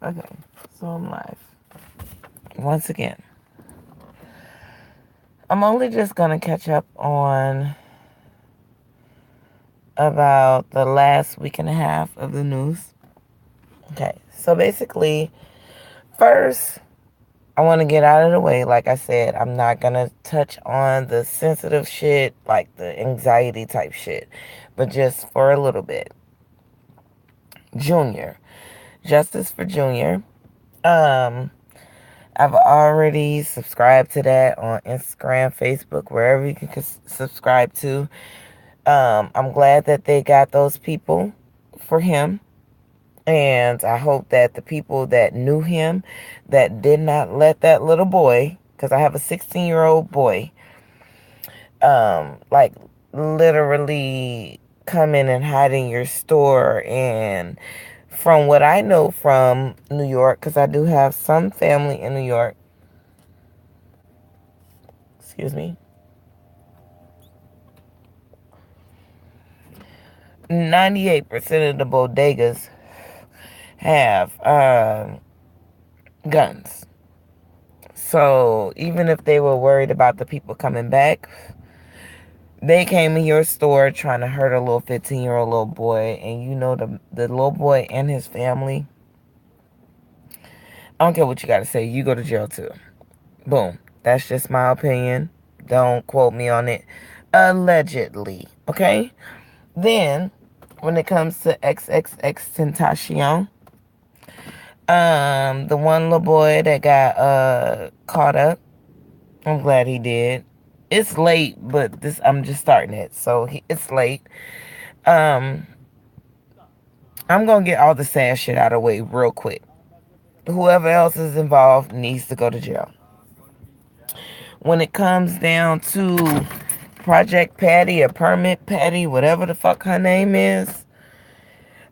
Okay, so I'm live. Once again, I'm only just gonna catch up on about the last week and a half of the news. Okay, so basically, first, I want to get out of the way. Like I said, I'm not gonna touch on the sensitive shit, like the anxiety type shit, but just for a little bit. Junior, Justice for Junior. Um, I've already subscribed to that on Instagram, Facebook, wherever you can subscribe to. I'm glad that they got those people for him. And I hope that the people that knew him, that did not let that little boy, because I have a 16-year-old boy, like literally come in and hide in your store. And from what I know from New York, because I do have some family in New York, excuse me, 98% of the bodegas have guns. So even if they were worried about the people coming back, they came in your store trying to hurt a little 15-year-old little boy, and you know the little boy and his family. I don't care what you got to say. You go to jail too. Boom. That's just my opinion. Don't quote me on it. Allegedly. Okay? Then, when it comes to XXX Tentacion, the one little boy that got caught up, I'm glad he did. It's late, but this I'm just starting it, so it's late. Um, I'm gonna get all the sad shit out of the way real quick. Whoever else is involved needs to go to jail. When it comes down to Project Patty or Permit Patty, whatever the fuck her name is,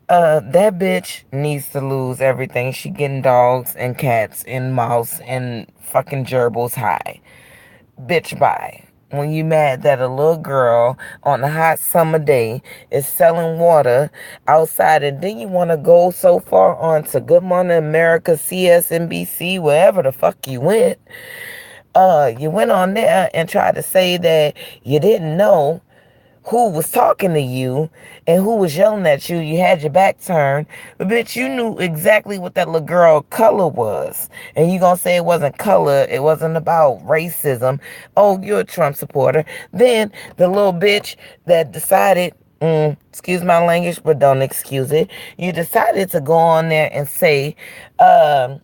that bitch needs to lose everything. She getting dogs and cats and mouse and fucking gerbils high. Bitch, bye. When you mad that a little girl on a hot summer day is selling water outside, and then you want to go so far on to Good Morning America, CSNBC, wherever the fuck you went. You went on there and tried to say that you didn't know who was talking to you and who was yelling at you. You had your back turned. But bitch, you knew exactly what that little girl color was. And you gonna say it wasn't color, it wasn't about racism. Oh, you're a Trump supporter. Then the little bitch that decided, excuse my language, but don't excuse it. You decided to go on there and say, oh,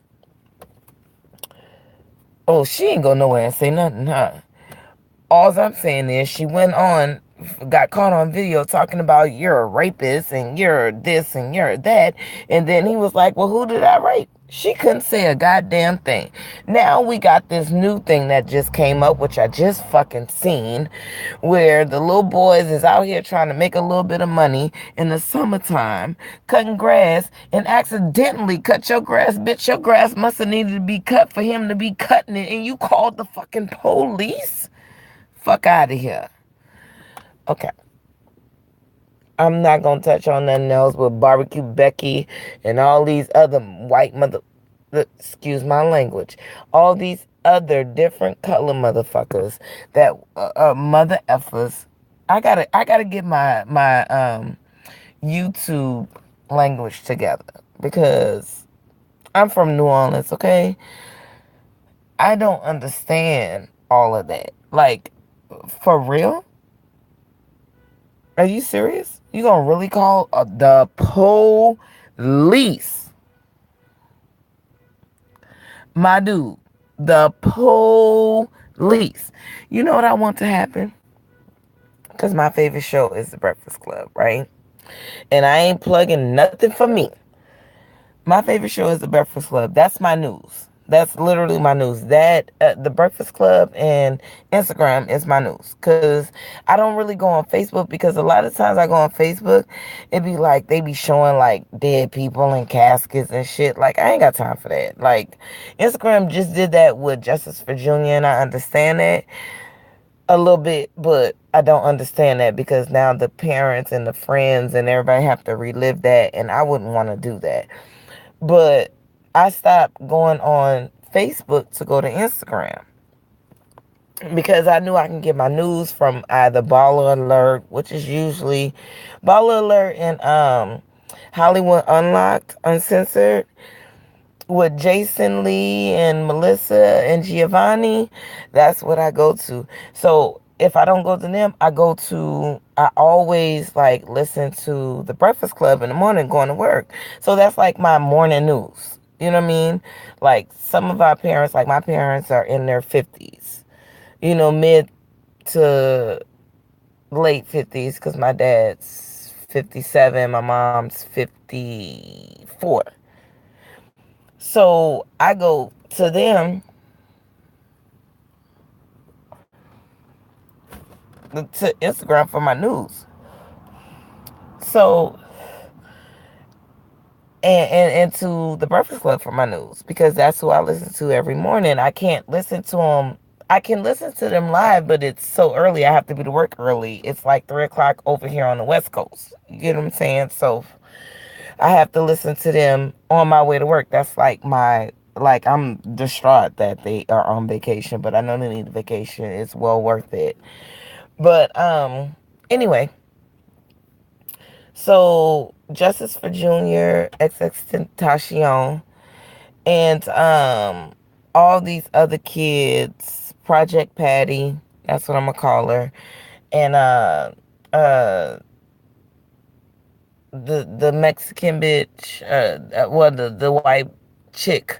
she ain't go nowhere and say nothing, huh? All I'm saying is she went on, got caught on video talking about you're a rapist and you're this and you're that. And then he was like, well, who did I rape? She couldn't say a goddamn thing. Now we got this new thing that just came up, which I just fucking seen, where the little boys is out here trying to make a little bit of money in the summertime, cutting grass, and accidentally cut your grass. Bitch, your grass must have needed to be cut for him to be cutting it, and you called the fucking police? Fuck out of here. Okay. I'm not gonna touch on nothing else with Barbecue Becky and all these other white excuse my language, all these other different color motherfuckers that mother effers. I gotta get my YouTube language together because I'm from New Orleans. Okay, I don't understand all of that. Like, for real? Are you serious? You gonna really call the police? My dude, the police. You know what I want to happen? Because my favorite show is The Breakfast Club, right? And I ain't plugging nothing for me. My favorite show is The Breakfast Club. That's my news. That's literally my news. That The Breakfast Club and Instagram is my news. Because I don't really go on Facebook, because a lot of times I go on Facebook, it be like they be showing like dead people and caskets and shit. Like, I ain't got time for that. Like, Instagram just did that with Justice for Junior, and I understand that a little bit, but I don't understand that because now the parents and the friends and everybody have to relive that, and I wouldn't want to do that. But I stopped going on Facebook to go to Instagram because I knew I can get my news from either Baller Alert, which is usually Baller Alert, and Hollywood Unlocked, Uncensored, with Jason Lee and Melissa and Giovanni. That's what I go to. So if I don't go to them, I always like listen to the Breakfast Club in the morning going to work. So that's like my morning news. You know what I mean? Like some of our parents, like my parents are in their 50s, mid to late 50s, because my dad's 57, my mom's 54. So I go to them to Instagram for my news. So and to the Breakfast Club for my news, because that's who I listen to every morning. I can't listen to them. I can listen to them live, but it's so early. I have to be to work early. It's like 3 o'clock over here on the West Coast. You get what I'm saying? So I have to listen to them on my way to work. That's like I'm distraught that they are on vacation, but I know they need a vacation. It's well worth it. But anyway, so Justice for Junior, XXXTentacion, and all these other kids, Project Patty, that's what I'm gonna call her, and uh the Mexican bitch, well, the white chick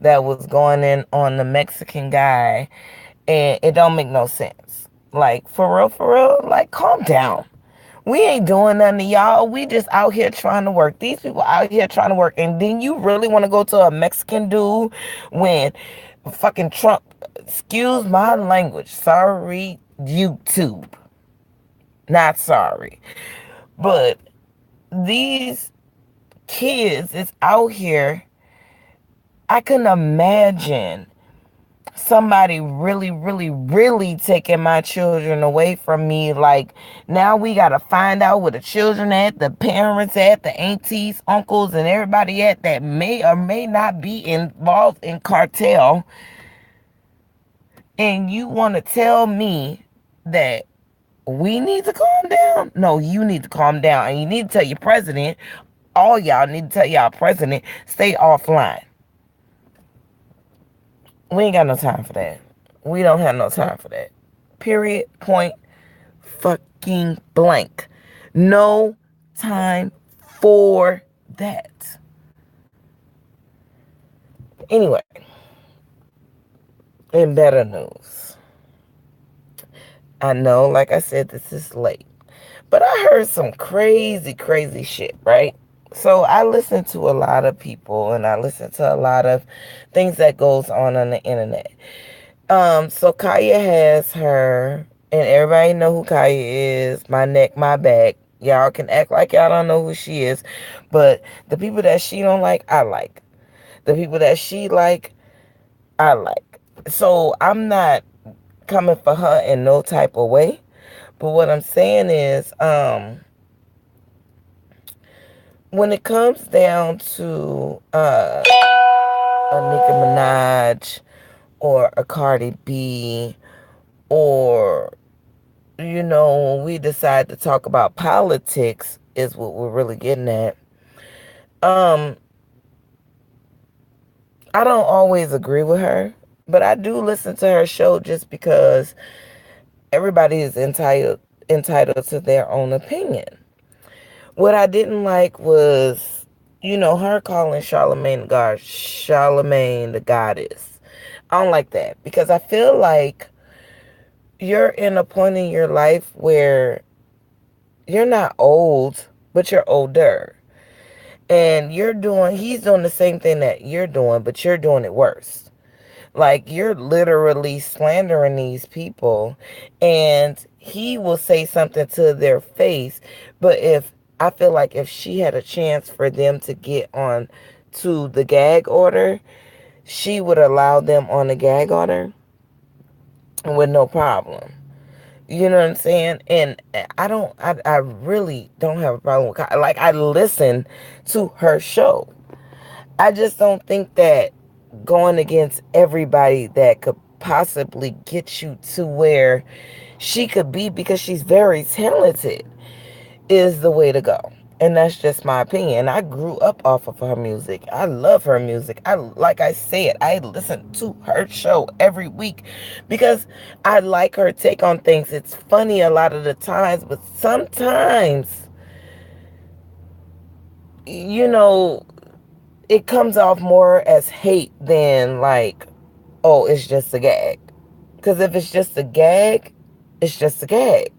that was going in on the Mexican guy, and it don't make no sense. Like, for real, like, calm down. We ain't doing nothing to y'all. We just out here trying to work. These people out here trying to work. And then you really want to go to a Mexican dude when fucking Trump, excuse my language, sorry, YouTube. Not sorry. But these kids is out here. I couldn't imagine somebody really, really, really taking my children away from me. Like, now we gotta find out where the children at, the parents at, the aunties, uncles, and everybody at that may or may not be involved in cartel. And you want to tell me that we need to calm down? No, you need to calm down. And you need to tell your president, all y'all need to tell y'all president, stay offline. We ain't got no time for that. We don't have no time for that. Period. Point. Fucking blank. No time for that. Anyway, in better news, I know, like I said, this is late, but I heard some crazy, crazy shit, right? So I listen to a lot of people, and I listen to a lot of things that goes on the internet. So Kaya has her, and everybody know who Kaya is. My neck, my back. Y'all can act like y'all don't know who she is, but the people that she don't like, I like. The people that she like, I like. So I'm not coming for her in no type of way. But what I'm saying is, when it comes down to a Nicki Minaj or a Cardi B, or, when we decide to talk about politics, is what we're really getting at. I don't always agree with her, but I do listen to her show just because everybody is entitled to their own opinion. What I didn't like was, her calling Charlemagne the goddess. I don't like that, because I feel like you're in a point in your life where you're not old, but you're older. And he's doing the same thing that you're doing, but you're doing it worse. Like, you're literally slandering these people, and he will say something to their face. But I feel like if she had a chance for them to get on to the gag order, she would allow them on the gag order with no problem. You know what I'm saying? And I really don't have a problem with, like, I listen to her show. I just don't think that going against everybody that could possibly get you to where she could be, because she's very talented, is the way to go. And that's just my opinion. I grew up off of her music. I love her music. Like I said, I listen to her show every week because I like her take on things. It's funny a lot of the times, but sometimes, you know, it comes off more as hate than like, oh, it's just a gag. Because if it's just a gag, it's just a gag.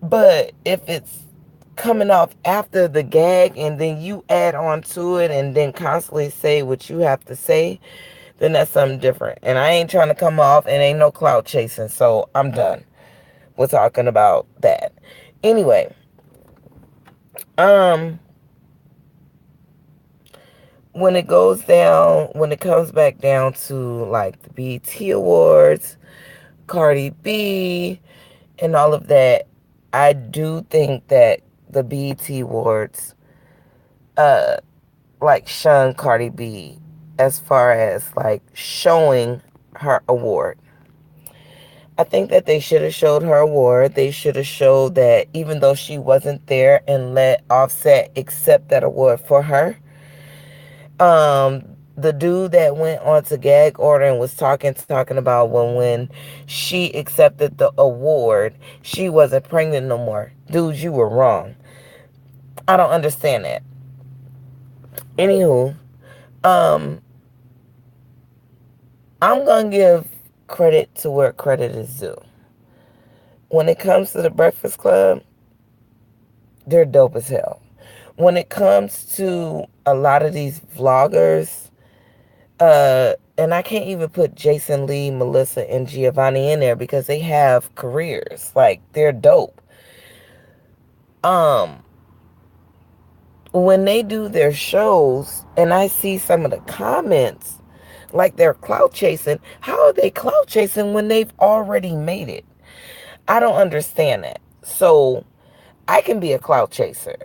But if it's coming off after the gag and then you add on to it and then constantly say what you have to say, then that's something different. And I ain't trying to come off, and ain't no clout chasing, so I'm done with talking about that. Anyway, um, when it comes back down to like the BET Awards, Cardi B, and all of that, I do think that the BET Awards, uh, like shun Cardi B as far as like showing her award. I think that they should have showed her award. They should have showed that even though she wasn't there, and let Offset accept that award for her. The dude that went on to gag order and was talking about when she accepted the award, she wasn't pregnant no more. Dude, you were wrong. I don't understand that. Anywho, um, I'm gonna give credit to where credit is due. When it comes to the Breakfast Club, they're dope as hell. When it comes to a lot of these vloggers, and I can't even put Jason Lee, Melissa, and Giovanni in there because they have careers. Like, they're dope. Um, when they do their shows and I see some of the comments, like they're clout chasing, how are they clout chasing when they've already made it? I don't understand that. So, I can be a clout chaser.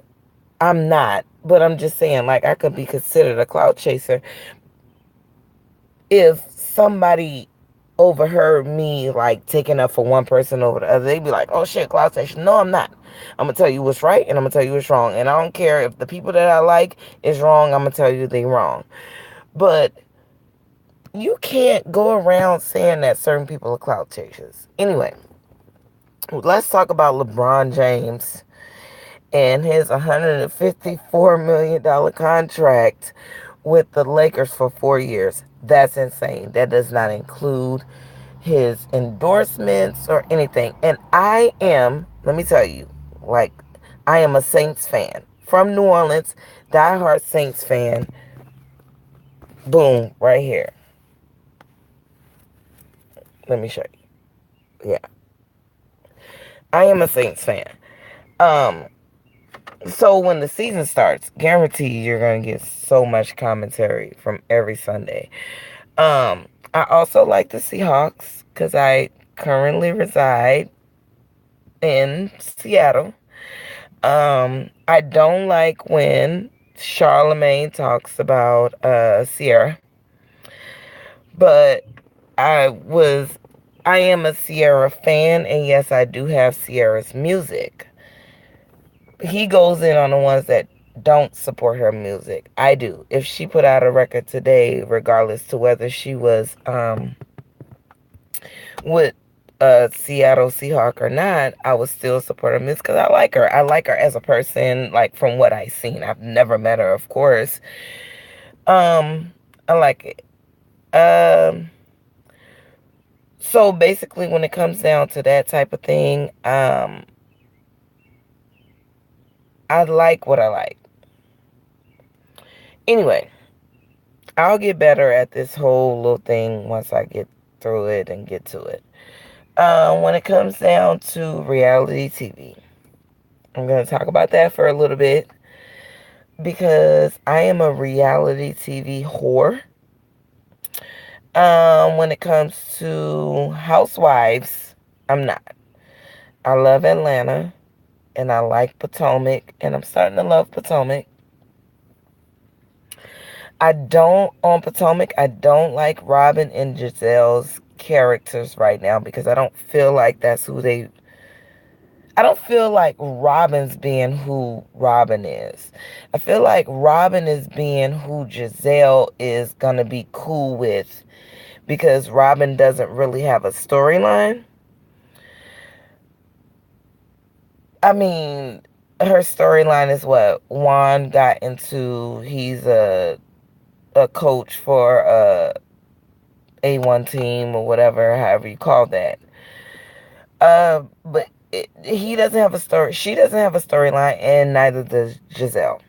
I'm not, but I'm just saying, like, I could be considered a clout chaser if somebody overheard me like taking up for one person over the other. They'd be like, oh shit, cloud station. No, I'm not. I'm gonna tell you what's right, and I'm gonna tell you what's wrong, and I don't care if the people that I like is wrong. I'm gonna tell you they wrong. But you can't go around saying that certain people are cloud chasers. Anyway, let's talk about LeBron James and his $154 million contract with the Lakers for 4 years. That's insane. That does not include his endorsements or anything. And let me tell you, like, I am a Saints fan. From New Orleans, diehard Saints fan. Boom, right here. Let me show you. Yeah. I am a Saints fan. Um, So when the season starts, guaranteed you're gonna get so much commentary from every Sunday. I also like the Seahawks because I currently reside in Seattle. I don't like when Charlemagne talks about Sierra, but I was I am a Sierra fan, and yes, I do have Sierra's music. He goes in on the ones that don't support her music. I do. If she put out a record today, regardless to whether she was with a Seattle Seahawk or not, I would still support her music because I like her. I like her as a person, like from what I've seen. I've never met her, of course. I like it. So basically, when it comes down to that type of thing, I like what I like. Anyway, I'll get better at this whole little thing once I get through it and get to it. When it comes down to reality TV, I'm going to talk about that for a little bit because I am a reality TV whore. When it comes to Housewives, I'm not. I love Atlanta and I like Potomac, and I'm starting to love Potomac. On Potomac, I don't like Robin and Giselle's characters right now because I don't feel like that's who they I don't feel like Robin's being who Robin is. I feel like Robin is being who Giselle is going to be cool with because Robin doesn't really have a storyline. I mean, her storyline is what Juan got into. He's a coach for A1 team or whatever, however you call that. But he doesn't have a story. She doesn't have a storyline, and neither does Giselle.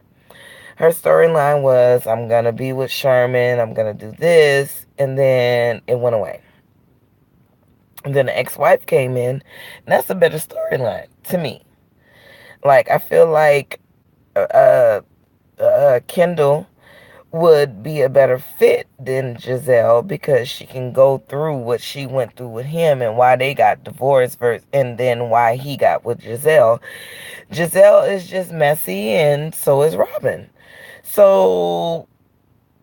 Her storyline was, I'm gonna be with Sherman. I'm gonna do this, and then it went away. And then the ex-wife came in, and that's a better storyline to me. Like I feel like uh, Kendall would be a better fit than Giselle because she can go through what she went through with him and why they got divorced first and then why he got with Giselle. Giselle is just messy and so is Robin. So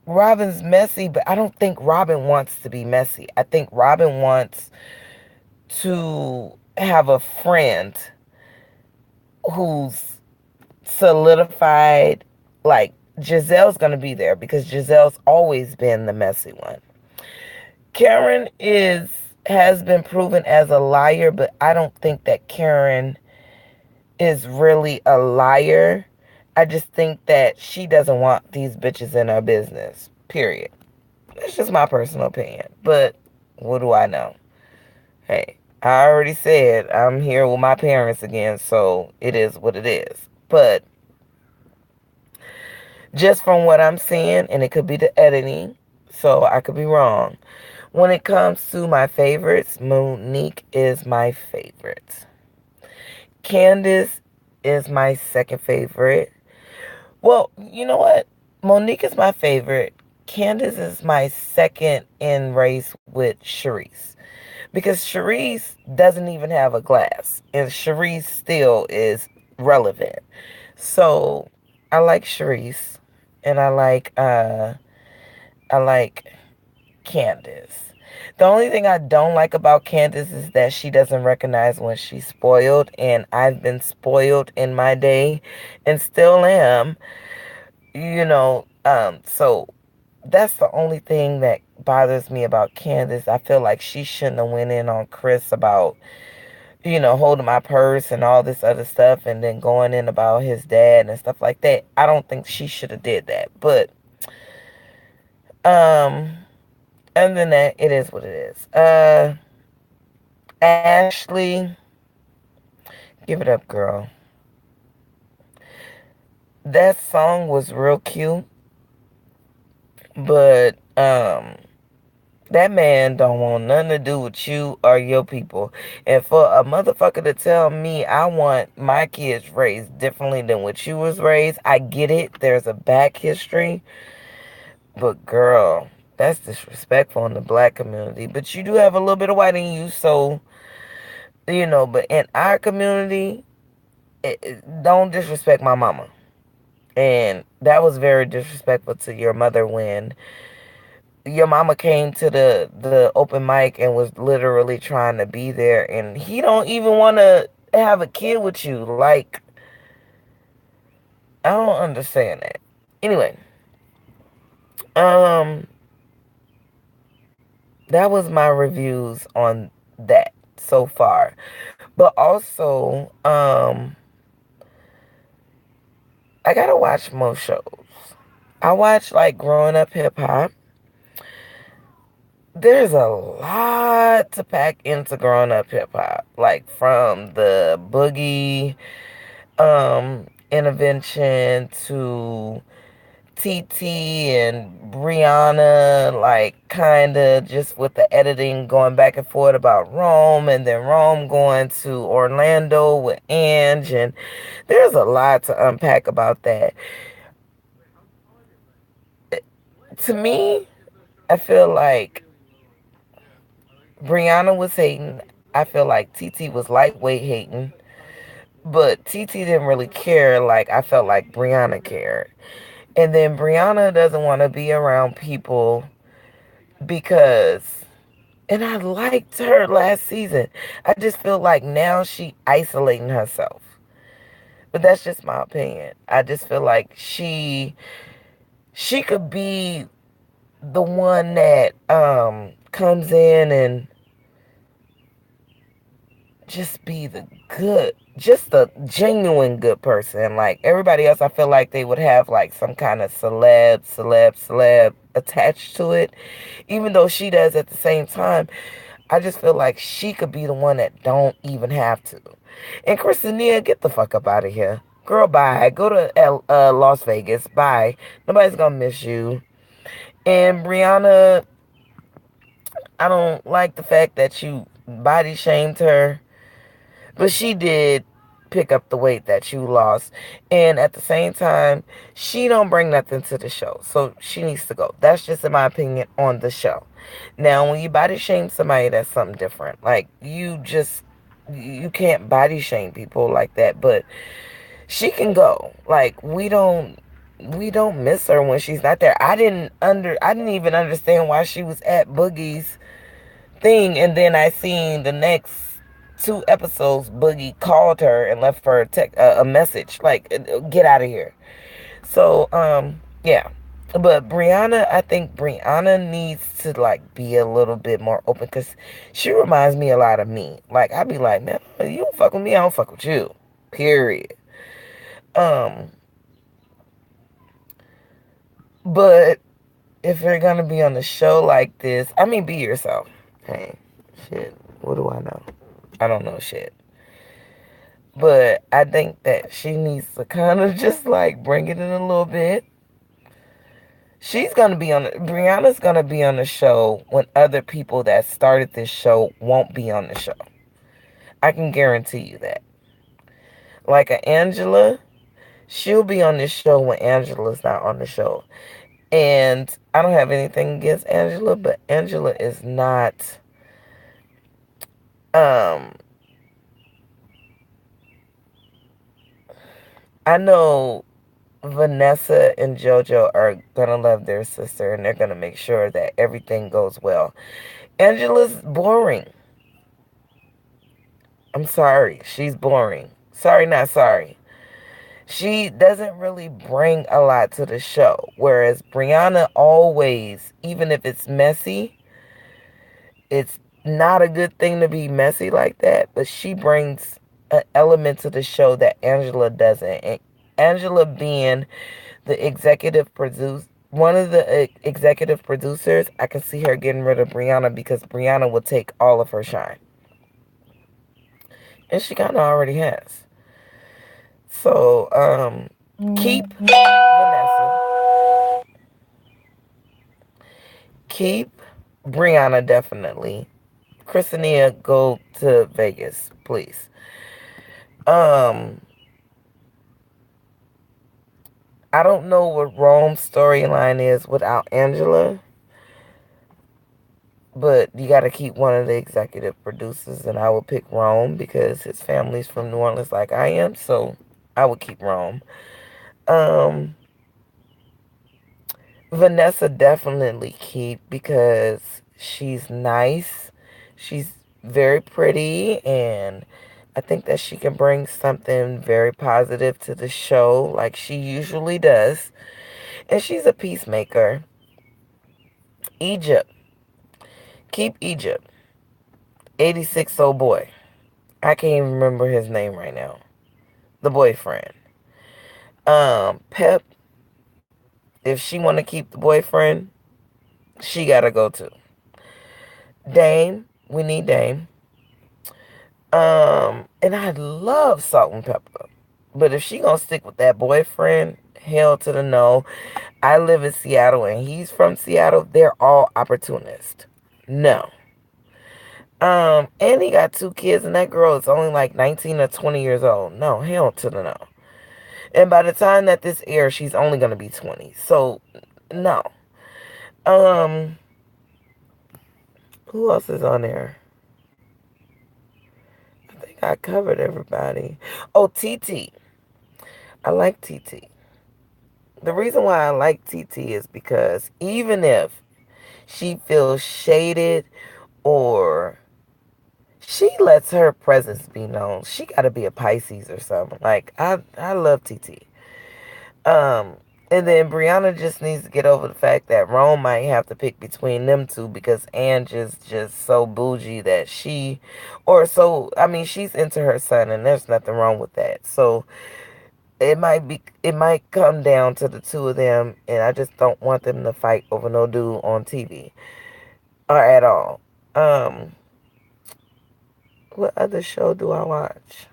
Robin's messy, but I don't think Robin wants to be messy. I think Robin wants to have a friend who's solidified. Like Giselle's gonna be there because Giselle's always been the messy one. Karen has been proven as a liar, but I don't think that Karen is really a liar. I just think that she doesn't want these bitches in her business. Period. That's just my personal opinion. But what do I know? Hey, I already said I'm here with my parents again, so it is what it is. But just from what I'm seeing, and it could be the editing, so I could be wrong. When it comes to my favorites, Monique is my favorite. Candace is my second favorite. Well, you know what? Monique is my favorite. Candace is my second in race with Charisse. Because Charisse doesn't even have a glass. And Charisse still is relevant. So I like Charisse. And I like Candace. The only thing I don't like about Candace is that she doesn't recognize when she's spoiled, and I've been spoiled in my day and still am, so that's the only thing that bothers me about Candace. I feel like she shouldn't have went in on Chris about, holding my purse and all this other stuff and then going in about his dad and stuff like that. I don't think she should have did that. But um other than that, it is what it is. Ashley, give it up, girl. That song was real cute, but that man don't want nothing to do with you or your people. And for a motherfucker to tell me I want my kids raised differently than what you was raised, I get it. There's a back history. But girl, that's disrespectful in the black community. But you do have a little bit of white in you, so, but in our community, don't disrespect my mama. And that was very disrespectful to your mother when your mama came to the open mic and was literally trying to be there, and he don't even want to have a kid with you. Like, I don't understand that. Anyway, um that was my reviews on that so far. But also, I gotta watch more shows. I watch like Growing Up Hip Hop. There's a lot to pack into Growing Up Hip Hop, like from the Boogie intervention to TT and Brianna, like kind of just with the editing going back and forth about Rome, and then Rome going to Orlando with Ange, and there's a lot to unpack about that. To me, I feel like Brianna was hating. I feel like TT was lightweight hating, but TT didn't really care like I felt like Brianna cared. And then Brianna doesn't want to be around people because, and I liked her last season. I just feel like now she isolating herself. But that's just my opinion. I just feel like she could be the one that comes in and just be the good, just a genuine good person. Like everybody else, I feel like they would have like some kind of celeb attached to it. Even though she does at the same time, I just feel like she could be the one that don't even have to. And Christina, get the fuck up out of here. Girl, bye. Go to Las Vegas. Bye. Nobody's gonna miss you. And Brianna, I don't like the fact that you body shamed her. But she did pick up the weight that you lost. And at the same time, she don't bring nothing to the show. So she needs to go. That's just in my opinion on the show. Now, when you body shame somebody, that's something different. Like, you can't body shame people like that. But she can go. Like, we don't miss her when she's not there. I didn't even understand why she was at Boogie's thing, and then I seen the next two episodes Boogie called her and left her a message like, get out of here. So yeah, but Brianna, I think Brianna needs to like be a little bit more open because she reminds me a lot of me. Like I'd be like, man, you don't fuck with me, I don't fuck with you, period. um but if you're gonna be on a show like this, I mean, be yourself. Hey, shit, what do I know? I don't know shit. But I think that she needs to kind of just like bring it in a little bit. Brianna's gonna be on the show when other people that started this show won't be on the show. I can guarantee you that. Like a Angela, she'll be on this show when Angela's not on the show. And I don't have anything against Angela, but Angela is not, um, I know Vanessa and JoJo are gonna love their sister and they're gonna make sure that everything goes well. Angela's boring. I'm sorry. She's boring. Sorry, not sorry. She doesn't really bring a lot to the show. Whereas Brianna always, even if it's messy, it's not a good thing to be messy like that, but she brings an element to the show that Angela doesn't. And Angela being the executive producer, one of the executive producers, I can see her getting rid of Brianna because Brianna will take all of her shine. And she kind of already has. So, keep Vanessa. Keep Brianna definitely. Christina, go to Vegas, please. Um, I don't know what Rome's storyline is without Angela, but you got to keep one of the executive producers, and I would pick Rome because his family's from New Orleans like I am, so I would keep Rome. Um, Vanessa definitely keep because she's nice. She's very pretty, and I think that she can bring something very positive to the show like she usually does. And she's a peacemaker. Egypt. Keep Egypt. 86 old boy. I can't even remember his name right now. The boyfriend. Pep, if she want to keep the boyfriend, she got to go too. Dame, we need Dame. And I love Salt and Pepper. But if she gonna stick with that boyfriend, hell to the no. I live in Seattle and he's from Seattle. They're all opportunists. No. And he got two kids and that girl is only like 19 or 20 years old. No, hell to the no. And by the time that this airs, she's only gonna be 20. So no. Um, who else is on there? I think I covered everybody. Oh, TT. I like TT. The reason why I like TT is because even if she feels shaded or she lets her presence be known, she got to be a Pisces or something. Like I love TT. Um, and then Brianna just needs to get over the fact that Rome might have to pick between them two because Ange is just so bougie that I mean, she's into her son, and there's nothing wrong with that. So it might come down to the two of them, and I just don't want them to fight over no dude on TV or at all. Um, what other show do I watch?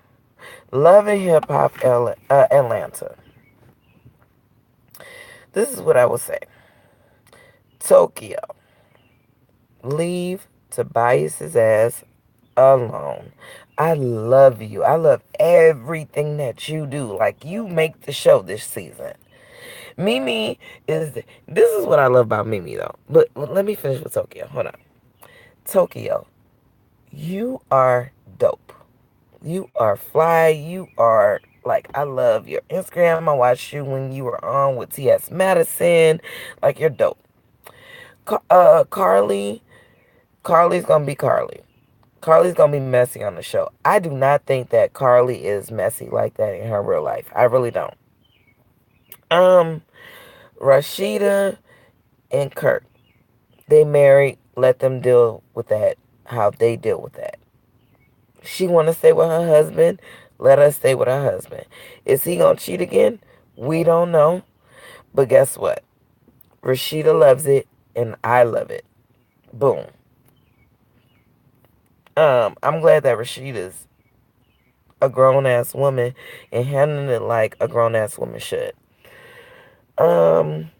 Love and Hip Hop Atlanta. This is what I would say. Tokyo, leave Tobias's ass alone. I love you. I love everything that you do. Like, you make the show this season. Mimi this is what I love about Mimi though. But let me finish with Tokyo. Hold on. Tokyo, you are dope. You are fly. You are like, I love your Instagram. I watched you when you were on with T.S. Madison. Like, you're dope. Carly's gonna be Carly. Carly's gonna be messy on the show. I do not think that Carly is messy like that in her real life. I really don't. Um, Rashida and Kurt, they married. Let them deal with that. How they deal with that. She want to stay with her husband. Let her stay with her husband. Is he gonna cheat again? We don't know. But guess what? Rashida loves it, and I love it. Boom. I'm glad that Rashida's a grown ass woman and handling it like a grown ass woman should. Um,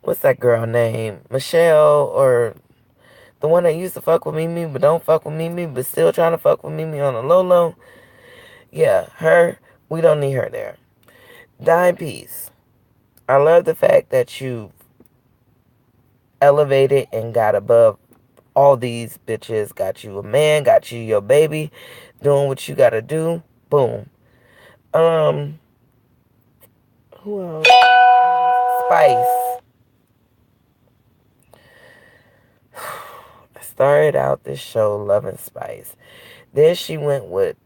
what's that girl name? Michelle, or the one that used to fuck with Mimi but don't fuck with Mimi but still trying to fuck with Mimi on the low low? Yeah, her. We don't need her there. Dime Piece. I love the fact that you elevated and got above all these bitches. Got you a man, got you your baby, doing what you gotta do. Boom. Um, who else? Spice. I started out this show loving Spice. Then she went with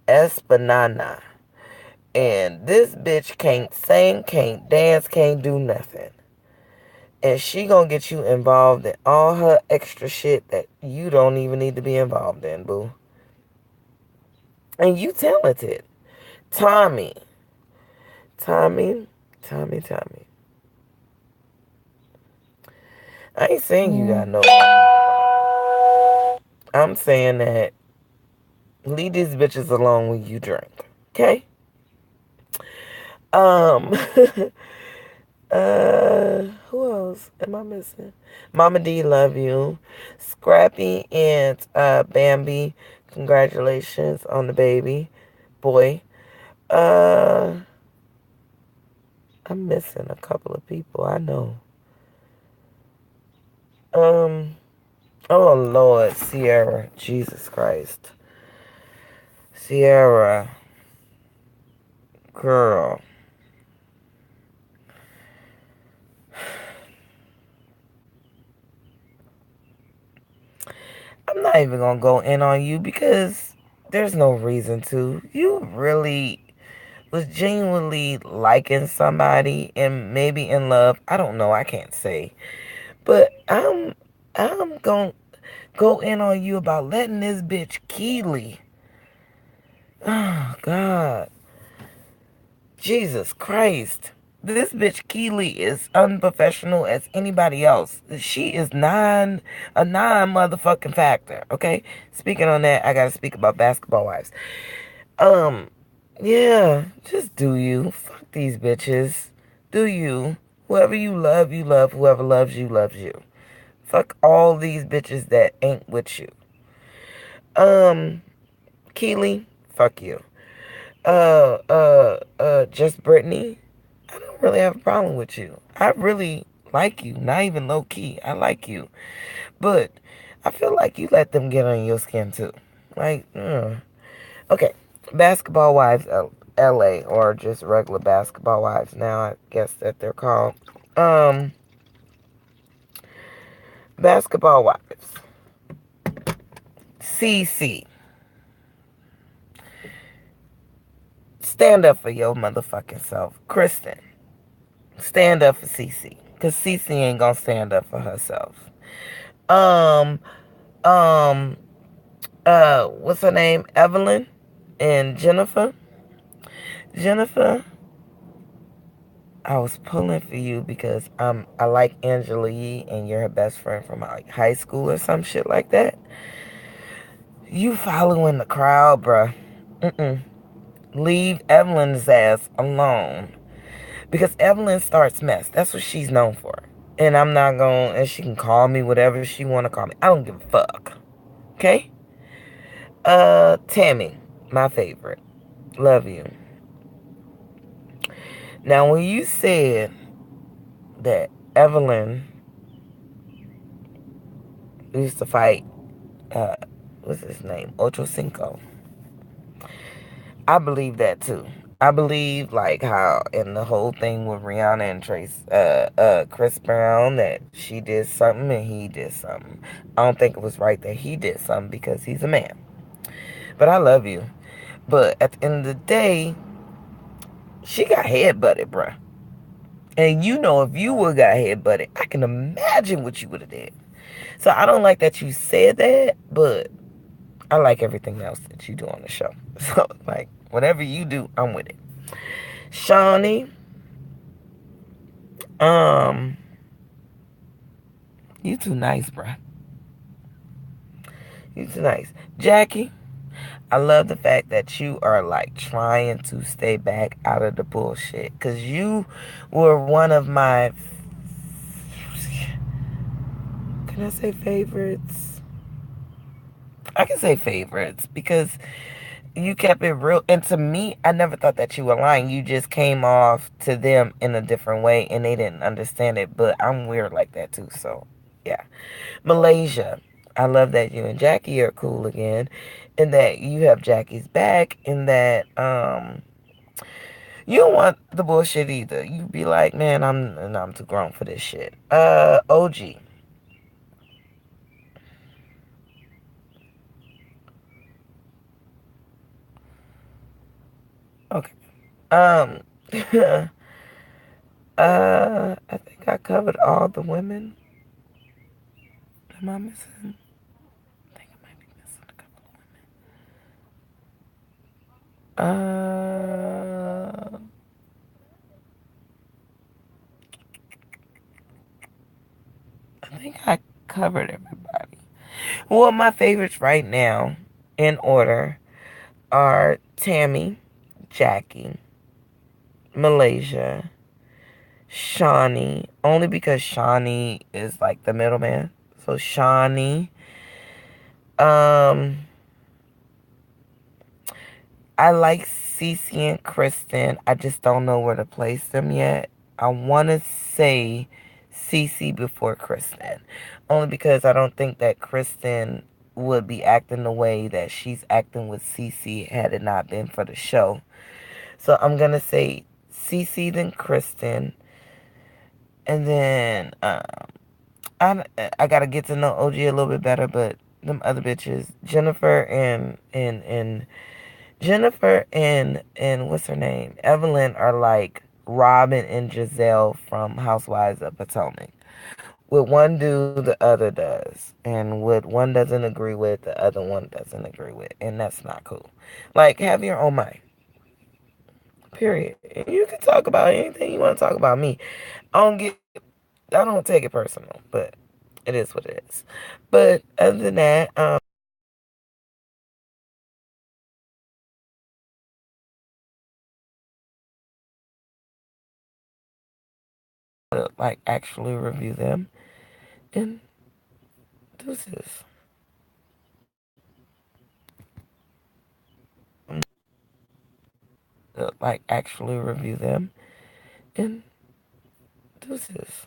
Espinana. And this bitch can't sing, can't dance, can't do nothing. And she gonna get you involved in all her extra shit that you don't even need to be involved in, boo. And you talented. Tommy. Tommy. Tommy, Tommy. I ain't saying you got no. I'm saying that leave these bitches alone when you drink. Okay? Um who else am I missing? Mama D, love you. Scrappy and Bambi, congratulations on the baby boy. Uh I'm missing a couple of people, I know. Um oh Lord, Sierra, Jesus Christ. Sierra, girl. I'm not even gonna go in on you because there's no reason to. You really was genuinely liking somebody and maybe in love. I don't know. I can't say. But I'm gonna go in on you about letting this bitch Keely. Oh God. Jesus Christ. This bitch Keely is unprofessional as anybody else. She is a non motherfucking factor. Okay? Speaking on that, I gotta speak about Basketball Wives. Um, yeah, just do you. Fuck these bitches. Do you. Whoever you love, you love. Whoever loves you, loves you. Fuck all these bitches that ain't with you. Keely, fuck you. Just Brittany, I don't really have a problem with you. I really like you. Not even low key. I like you. But I feel like you let them get on your skin too. Like, okay. Basketball Wives LA, or just regular Basketball Wives now, I guess that they're called. Um, Basketball Wives. CC. Stand up for your motherfucking self. Kristen. Stand up for CC. Because CC ain't gonna stand up for herself. Um, um, what's her name? Evelyn and Jennifer. Jennifer, I was pulling for you because I like Angela Yee and you're her best friend from like high school or some shit like that. You following the crowd, bruh. Mm-mm. Leave Evelyn's ass alone. Because Evelyn starts mess. That's what she's known for. And I'm not going, and she can call me whatever she want to call me. I don't give a fuck. Okay? Tammy, my favorite. Love you. Now, when you said that Evelyn used to fight, uh, what's his name? Ocho Cinco. I believe that too. I believe like how in the whole thing with Rihanna and Chris Brown that she did something and he did something. I don't think it was right that he did something because he's a man. But I love you. But at the end of the day, she got headbutted, bruh. And you know if you would got headbutted, I can imagine what you would have did. So I don't like that you said that, but I like everything else that you do on the show. So like whatever you do, I'm with it. Shawnee, um, you too nice, bruh. You too nice. Jackie, I love the fact that you are like trying to stay back out of the bullshit. Cause you were one of my, can I say favorites? I can say favorites because you kept it real. And to me, I never thought that you were lying. You just came off to them in a different way and they didn't understand it. But I'm weird like that too. So, yeah. Malaysia. I love that you and Jackie are cool again. And that you have Jackie's back. And that, you don't want the bullshit either. You be like, man, I'm too grown for this shit. OG. Okay. Um, I think I covered all the women. Am I missing? I think I might be missing a couple of women. I think I covered everybody. Well, my favorites right now, in order, are Tammy, Jackie, Malaysia, Shawnee, only because Shawnee is like the middleman. So Shawnee, um, I like Cece and Kristen. I just don't know where to place them yet. I want to say Cece before Kristen. Only because I don't think that Kristen would be acting the way that she's acting with Cece had it not been for the show. So I'm going to say Cece then Kristen. And then I got to get to know OG a little bit better, but them other bitches, Jennifer and what's her name? Evelyn are like Robin and Giselle from Housewives of Potomac. What one do, the other does. And what one doesn't agree with, the other one doesn't agree with. And that's not cool. Like, have your own mind. Period. And you can talk about anything you want to talk about me. I don't take it personal, but it is what it is. But other than that, like actually review them and deuces. Like actually review them and deuces.